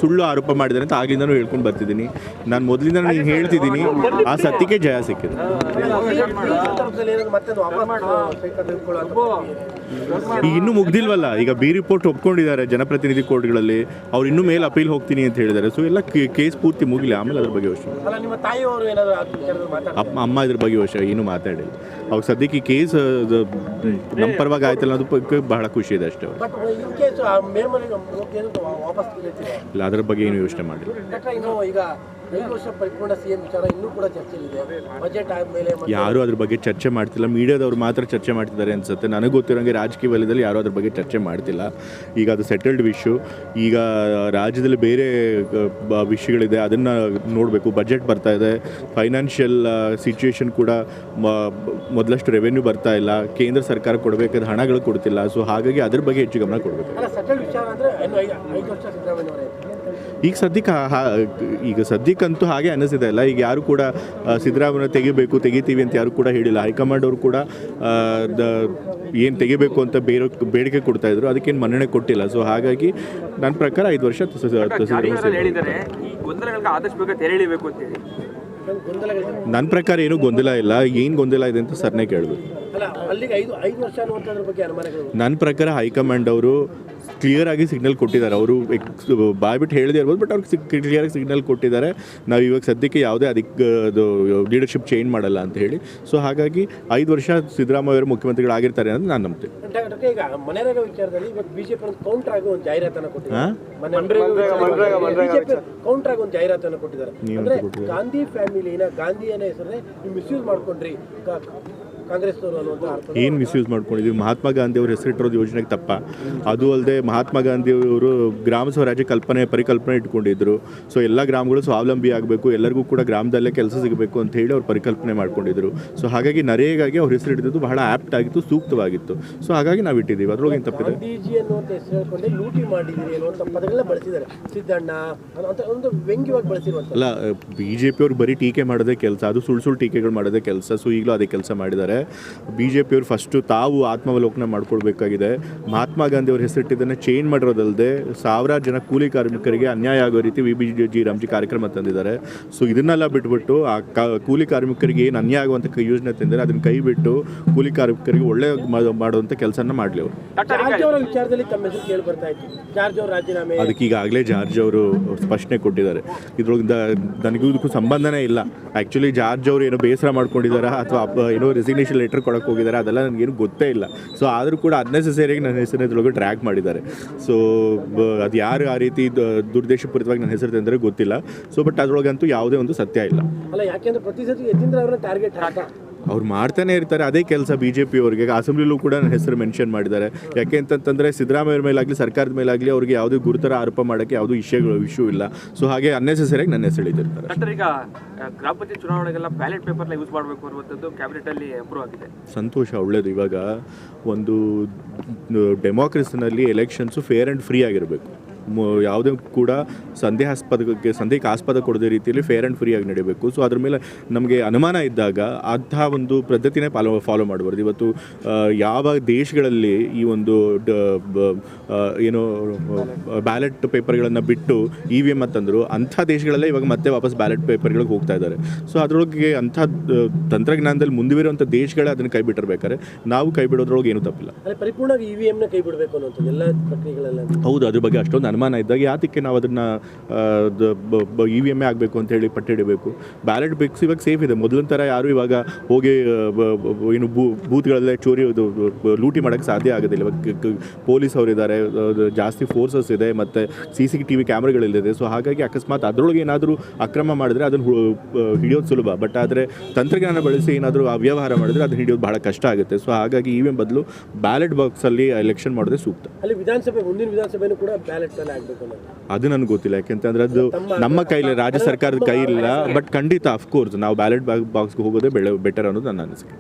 ಸುಳ್ಳು ಆರೋಪ ಮಾಡಿದ್ದಾರೆ ಅಂತ ಆಗ್ಲಿಂದನೂ ಹೇಳ್ಕೊಂಡು ಬರ್ತಿದ್ದೀನಿ. ನಾನು ಮೊದಲಿಂದ ನಾನು ಹೇಳ್ತಿದ್ದೀನಿ, ಆ ಸತ್ಯಕ್ಕೆ ಜಯ ಸಿಕ್ಕಿದೆ. ಈಗ ಇನ್ನೂ ಮುಗ್ದಿಲ್ವಲ್ಲ, ಈಗ ಬಿ ರಿಪೋರ್ಟ್ ಒಪ್ಕೊಂಡಿದ್ದಾರೆ ಜನಪ್ರತಿನಿಧಿ ಕೋರ್ಟ್ಗಳಲ್ಲಿ, ಅವ್ರು ಇನ್ನೂ ಮೇಲೆ ಅಪೀಲ್ ಹೋಗ್ತೀನಿ ಅಂತ ಹೇಳಿದ್ದಾರೆ. ಸೊ ಎಲ್ಲ ಕೇಸ್ ಪೂರ್ತಿ ಮುಗಿಲಿ, ಆಮೇಲೆ ಅದ್ರ ಬಗ್ಗೆ ಯೋಚನೆ. ಅಮ್ಮ ಇದ್ರ ಬಗ್ಗೆ ಯೋಚನೆ ಏನೂ ಮಾತಾಡಿಲ್ಲ. ಅವ್ರು ಸದ್ಯಕ್ಕೆ ಈ ಕೇಸ್ ನಮ್ಮ ಪರವಾಗಿ ಆಯ್ತಲ್ಲ ಅನ್ನೋದು ಬಹಳ ಖುಷಿ ಇದೆ ಅಷ್ಟೇ. ಇಲ್ಲ, ಅದ್ರ ಬಗ್ಗೆ ಏನು ಯೋಚನೆ ಮಾಡಿಲ್ಲ. ಯಾರು ಅದ್ರ ಬಗ್ಗೆ ಚರ್ಚೆ ಮಾಡ್ತಿಲ್ಲ. ಮೀಡಿಯಾದವ್ರು ಮಾತ್ರ ಚರ್ಚೆ ಮಾಡ್ತಿದ್ದಾರೆ ಅನ್ಸುತ್ತೆ. ನನಗೆ ಗೊತ್ತಿರೋಂಗೆ ರಾಜಕೀಯ ವಲಯದಲ್ಲಿ ಯಾರು ಅದ್ರ ಬಗ್ಗೆ ಚರ್ಚೆ ಮಾಡ್ತಿಲ್ಲ. ಈಗ ಅದು ಸೆಟಲ್ಡ್ ವಿಷಯ. ಈಗ ರಾಜ್ಯದಲ್ಲಿ ಬೇರೆ ವಿಷಯಗಳಿದೆ, ಅದನ್ನು ನೋಡಬೇಕು. ಬಜೆಟ್ ಬರ್ತಾ ಇದೆ, ಫೈನಾನ್ಷಿಯಲ್ ಸಿಚುವೇಶನ್ ಕೂಡ ಮೊದಲಷ್ಟು ರೆವೆನ್ಯೂ ಬರ್ತಾ ಇಲ್ಲ, ಕೇಂದ್ರ ಸರ್ಕಾರ ಕೊಡಬೇಕಾದ ಹಣಗಳು ಕೊಡ್ತಿಲ್ಲ. ಸೊ ಹಾಗಾಗಿ ಅದ್ರ ಬಗ್ಗೆ ಹೆಚ್ಚು ಗಮನ ಕೊಡಬೇಕು. ಈಗ ಸದ್ಯಕ್ಕಂತೂ ಹಾಗೆ ಅನ್ನಿಸಿದೆ ಅಲ್ಲ. ಈಗ ಯಾರು ಕೂಡ ಸಿದ್ದರಾಮಯ್ಯ ತೆಗಿತೀವಿ ಅಂತ ಯಾರು ಕೂಡ ಹೇಳಿಲ್ಲ. ಹೈಕಮಾಂಡ್ ಅವರು ಕೂಡ ಏನು ತೆಗಿಬೇಕು ಅಂತ ಬೇಡಿಕೆ ಕೊಡ್ತಾ ಇದ್ರು, ಅದಕ್ಕೇನು ಮನ್ನಣೆ ಕೊಟ್ಟಿಲ್ಲ. ಸೊ ಹಾಗಾಗಿ ನನ್ನ ಪ್ರಕಾರ 5 ವರ್ಷ ನನ್ನ ಪ್ರಕಾರ ಏನೂ ಗೊಂದಲ ಇಲ್ಲ. ಏನು ಗೊಂದಲ ಇದೆ ಅಂತ ಸರ್ನೇ ಕೇಳಬೇಕು. ನನ್ನ ಪ್ರಕಾರ ಹೈಕಮಾಂಡ್ ಅವರು ಕ್ಲಿಯರ್ ಆಗಿ ಸಿಗ್ನಲ್ ಕೊಟ್ಟಿದ್ದಾರೆ. ಅವರು ಬಾಯ್ಬಿಟ್ಟು ಹೇಳದೇ ಇರ್ಬೋದು, ಬಟ್ ಅವ್ರಿಗೆ ಕ್ಲಿಯರಾಗಿ ಸಿಗ್ನಲ್ ಕೊಟ್ಟಿದ್ದಾರೆ. ನಾವು ಇವಾಗ ಸದ್ಯಕ್ಕೆ ಯಾವುದೇ ಅದಕ್ಕೆ ಲೀಡರ್ಶಿಪ್ ಚೇಂಜ್ ಮಾಡಲ್ಲ ಅಂತ ಹೇಳಿ. ಸೊ ಹಾಗಾಗಿ 5 ವರ್ಷ ಸಿದ್ದರಾಮಯ್ಯ ಅವರು ಮುಖ್ಯಮಂತ್ರಿಗಳಾಗಿರ್ತಾರೆ ಅಂತ ನಾನು ನಂಬ್ತೀನಿ. ಏನು ಮಿಸ್ಯೂಸ್ ಮಾಡ್ಕೊಂಡಿದ್ವಿ? ಮಹಾತ್ಮ ಗಾಂಧಿ ಅವರು ಹೆಸರಿಟ್ಟಿರೋದು ಯೋಜನೆಗೆ ತಪ್ಪ. ಅದು ಅಲ್ಲದೆ ಮಹಾತ್ಮ ಗಾಂಧಿ ಅವರು ಗ್ರಾಮ ಸ್ವರಾಜ್ಯ ಪರಿಕಲ್ಪನೆ ಇಟ್ಕೊಂಡಿದ್ರು. ಸೊ ಎಲ್ಲ ಗ್ರಾಮಗಳು ಸ್ವಾವಲಂಬಿ ಆಗಬೇಕು, ಎಲ್ಲರಿಗೂ ಕೂಡ ಗ್ರಾಮದಲ್ಲೇ ಕೆಲಸ ಸಿಗಬೇಕು ಅಂತ ಹೇಳಿ ಅವ್ರು ಪರಿಕಲ್ಪನೆ ಮಾಡ್ಕೊಂಡಿದ್ರು. ಸೊ ಹಾಗಾಗಿ ನರೇಗಾಗೆ ಅವ್ರ ಹೆಸರಿಟ್ಟಿದ್ದು ಬಹಳ ಆ್ಯಪ್ಟ್ ಆಗಿತ್ತು, ಸೂಕ್ತವಾಗಿತ್ತು. ಸೊ ಹಾಗಾಗಿ ನಾವು ಇಟ್ಟಿದ್ದೀವಿ. ಅದ್ರೊಳಗೆ ಏನು ತಪ್ಪಿದೆ? ಅಲ್ಲ, BJP ಅವ್ರು ಬರೀ ಟೀಕೆ ಮಾಡೋದೇ ಕೆಲಸ, ಅದು ಸುಳ್ಳು ಟೀಕೆಗಳು ಮಾಡೋದೇ ಕೆಲಸ. ಸೊ ಈಗಲೂ ಅದೇ ಕೆಲಸ ಮಾಡಿದ್ದಾರೆ. BJP ಅವರು ಫಸ್ಟು ತಾವು ಆತ್ಮಾವಲೋಕನ ಮಾಡ್ಕೊಳ್ಬೇಕಾಗಿದೆ. ಮಹಾತ್ಮ ಗಾಂಧಿ ಅವ್ರ ಹೆಸರಿಟ್ಟಿದ್ದನ್ನು ಚೇಂಜ್ ಮಾಡಿರೋದಲ್ಲದೆ ಸಾವಿರಾರು ಜನ ಕೂಲಿ ಕಾರ್ಮಿಕರಿಗೆ ಅನ್ಯಾಯ ಆಗೋ ರೀತಿ VBG ರಾಮ್ಜಿ ಕಾರ್ಯಕ್ರಮ ತಂದಿದ್ದಾರೆ. ಸೊ ಇದನ್ನೆಲ್ಲ ಬಿಟ್ಬಿಟ್ಟು ಆ ಕೂಲಿ ಕಾರ್ಮಿಕರಿಗೆ ಏನು ಅನ್ಯಾಯ ಆಗುವಂಥ ಯೋಜನೆ ತಂದಿದ್ದಾರೆ, ಅದನ್ನು ಕೈ ಬಿಟ್ಟು ಕೂಲಿ ಕಾರ್ಮಿಕರಿಗೆ ಒಳ್ಳೆ ಮಾಡುವಂಥ ಕೆಲಸನ ಮಾಡಲಿ ಅವರು. ಅದಕ್ಕೆ ಈಗಾಗಲೇ ಜಾರ್ಜ್ ಅವರು ಸ್ಪಷ್ಟನೆ ಕೊಟ್ಟಿದ್ದಾರೆ. ಇದ್ರೊಳಗಿಂದ ನನಗೂ ಇದಕ್ಕೂ ಸಂಬಂಧನೇ ಇಲ್ಲ. ಆ್ಯಕ್ಚುಲಿ ಜಾರ್ಜ್ ಅವರು ಏನೋ ಬೇಸರ ಮಾಡ್ಕೊಂಡಿದ್ದಾರೆ ಅಥವಾ ಏನೋ ರೆಸಿಗ್ನೇಷನ್ ಲೆಟರ್ ಕೊಡೋಕೆ ಹೋಗಿದ್ದಾರೆ, ಅದೆಲ್ಲ ನನಗೇನು ಗೊತ್ತೇ ಇಲ್ಲ. ಸೊ ಆದರೂ ಕೂಡ ಅನ್ನೆಸೆಸರಿಯಾಗಿ ನನ್ನ ಹೆಸರಿನೊಳಗೆ ಟ್ರ್ಯಾಕ್ ಮಾಡಿದ್ದಾರೆ. ಸೊ ಅದು ಯಾರು ಆ ರೀತಿ ದುರ್ದೇಶಪೂರಿತವಾಗಿ ನನ್ನ ಹೆಸರು ತಂದರೆ ಗೊತ್ತಿಲ್ಲ. ಸೊ ಬಟ್ ಅದರೊಳಗಂತೂ ಯಾವುದೇ ಒಂದು ಸತ್ಯ ಇಲ್ಲ. ಅವ್ರು ಮಾಡ್ತಾನೆ ಇರ್ತಾರೆ, ಅದೇ ಕೆಲಸ BJP ಅವರಿಗೆ. ಅಸೆಂಬ್ಲಿಲೂ ಕೂಡ ನನ್ನ ಹೆಸರು ಮೆನ್ಷನ್ ಮಾಡಿದ್ದಾರೆ. ಯಾಕೆ ಅಂತಂತಂದರೆ ಸಿದ್ದರಾಮಯ್ಯ ಮೇಲಾಗಲಿ ಸರ್ಕಾರದ ಮೇಲಾಗಲಿ ಅವ್ರಿಗೆ ಯಾವುದೇ ಗುರುತರ ಆರೋಪ ಮಾಡೋಕ್ಕೆ ಯಾವುದೂ ಇಶ್ಯೂ ಇಲ್ಲ. ಸೊ ಹಾಗೆ ಅನ್ನೆಸೆಸರಿಯಾಗಿ ನನ್ನ ಹೆಸರು ಹೇಳಿರ್ತಾರೆ. ಈಗ ಗ್ರಾಮ ಪಂಚಾಯತ್ ಚುನಾವಣೆಗೆಲ್ಲ ಬ್ಯಾಲೆಟ್ ಪೇಪರ್ನ ಯೂಸ್ ಮಾಡಬೇಕು ಅನ್ನುವಂಥದ್ದು ಕ್ಯಾಬಿನೆಟಲ್ಲಿ ಅಪ್ರೂವ್ ಆಗಿದೆ. ಸಂತೋಷ, ಒಳ್ಳೆಯದು. ಇವಾಗ ಒಂದು ಡೆಮೋಕ್ರಸಿನಲ್ಲಿ ಎಲೆಕ್ಷನ್ಸು ಫೇರ್ ಆ್ಯಂಡ್ ಫ್ರೀ ಆಗಿರಬೇಕು. ಯಾವುದೇ ಕೂಡ ಸಂದೇಹಕ್ಕೆ ಆಸ್ಪದ ಕೊಡದೇ ರೀತಿಯಲ್ಲಿ ಫೇರ್ ಆ್ಯಂಡ್ ಫ್ರೀ ಆಗಿ ನಡೀಬೇಕು. ಸೊ ಅದ್ರ ಮೇಲೆ ನಮಗೆ ಅನುಮಾನ ಇದ್ದಾಗ ಅಂತಹ ಒಂದು ಪದ್ಧತಿನೇ ಫಾಲೋ ಮಾಡಬಾರ್ದು. ಇವತ್ತು ಯಾವ ದೇಶಗಳಲ್ಲಿ ಈ ಒಂದು ಏನೋ ಬ್ಯಾಲೆಟ್ ಪೇಪರ್ಗಳನ್ನು ಬಿಟ್ಟು EVM ಅಂತಂದರು, ಅಂಥ ದೇಶಗಳಲ್ಲೇ ಇವಾಗ ಮತ್ತೆ ವಾಪಸ್ ಬ್ಯಾಲೆಟ್ ಪೇಪರ್ಗಳಿಗೆ ಹೋಗ್ತಾ ಇದ್ದಾರೆ. ಸೊ ಅದರೊಳಗೆ ಅಂಥ ತಂತ್ರಜ್ಞಾನದಲ್ಲಿ ಮುಂದುವರಿರುವಂಥ ದೇಶಗಳೇ ಅದನ್ನು ಕೈ ಬಿಟ್ಟಿರ್ಬೇಕಾದ್ರೆ ನಾವು ಕೈ ಬಿಡೋದ್ರೊಳಗೆ ಏನೂ ತಪ್ಪಿಲ್ಲ. ಪರಿಪೂರ್ಣವಾಗಿ EVM ಕೈ ಬಿಡಬೇಕು ಅನ್ನೋದು ಎಲ್ಲ ಪ್ರಕ್ರಿಯೆಗಳೆಲ್ಲ. ಹೌದು, ಅದ್ರ ಬಗ್ಗೆ ಅಷ್ಟೊಂದು ಅನುಮಾನ ಇದ್ದಾಗ ಯಾತಕ್ಕೆ ನಾವು ಅದನ್ನು EVM ಆಗಬೇಕು ಅಂತ ಹೇಳಿ ಪಟ್ಟಿಡಬೇಕು? ಬ್ಯಾಲೆಟ್ ಬೇಕ್ಸ್ ಇವಾಗ ಸೇಫ್ ಇದೆ. ಮೊದಲಿನ ಥರ ಯಾರು ಇವಾಗ ಹೋಗಿ ಏನು ಬೂತ್ಗಳಲ್ಲೇ ಲೂಟಿ ಮಾಡೋಕ್ಕೆ ಸಾಧ್ಯ ಆಗೋದಿಲ್ಲ. ಇವಾಗ ಪೊಲೀಸ್ ಅವರಿದ್ದಾರೆ, ಜಾಸ್ತಿ ಫೋರ್ಸಸ್ ಇದೆ, ಮತ್ತು CCTV ಕ್ಯಾಮ್ರಾಗಳಿದೆ. ಸೊ ಹಾಗಾಗಿ ಅಕಸ್ಮಾತ್ ಅದರೊಳಗೆ ಏನಾದರೂ ಅಕ್ರಮ ಮಾಡಿದ್ರೆ ಅದನ್ನು ಹಿಡಿಯೋದು ಸುಲಭ. ಬಟ್ ಆದರೆ ತಂತ್ರಜ್ಞಾನ ಬಳಸಿ ಏನಾದರೂ ಅವ್ಯವಹಾರ ಮಾಡಿದ್ರೆ ಅದನ್ನು ಹಿಡಿಯೋದು ಬಹಳ ಕಷ್ಟ ಆಗುತ್ತೆ. ಸೊ ಹಾಗಾಗಿ EVM ಬದಲು ಬ್ಯಾಲೆಟ್ ಬಾಕ್ಸಲ್ಲಿ ಎಲೆಕ್ಷನ್ ಮಾಡೋದೇ ಸೂಕ್ತ. ಅಲ್ಲಿ ಮುಂದಿನ ವಿಧಾನಸಭೆನೂ ಕೂಡ ಬ್ಯಾಲೆಟ್ ಅದು ನನಗೆ ಗೊತ್ತಿಲ್ಲ. ಯಾಕೆಂತಂದ್ರೆ ಅದು ನಮ್ಮ ಕೈಲಿ, ರಾಜ್ಯ ಸರ್ಕಾರದ ಕೈ ಇಲ್ಲ. ಬಟ್ ಖಂಡಿತ ಅಫ್ಕೋರ್ಸ್ ನಾವು ಬ್ಯಾಲೆಟ್ ಬಾಕ್ಸ್ಗೆ ಹೋಗೋದೇ ಬೆಟರ್ ಅನ್ನೋದು ನನ್ನ ಅನಿಸಿಕೆ.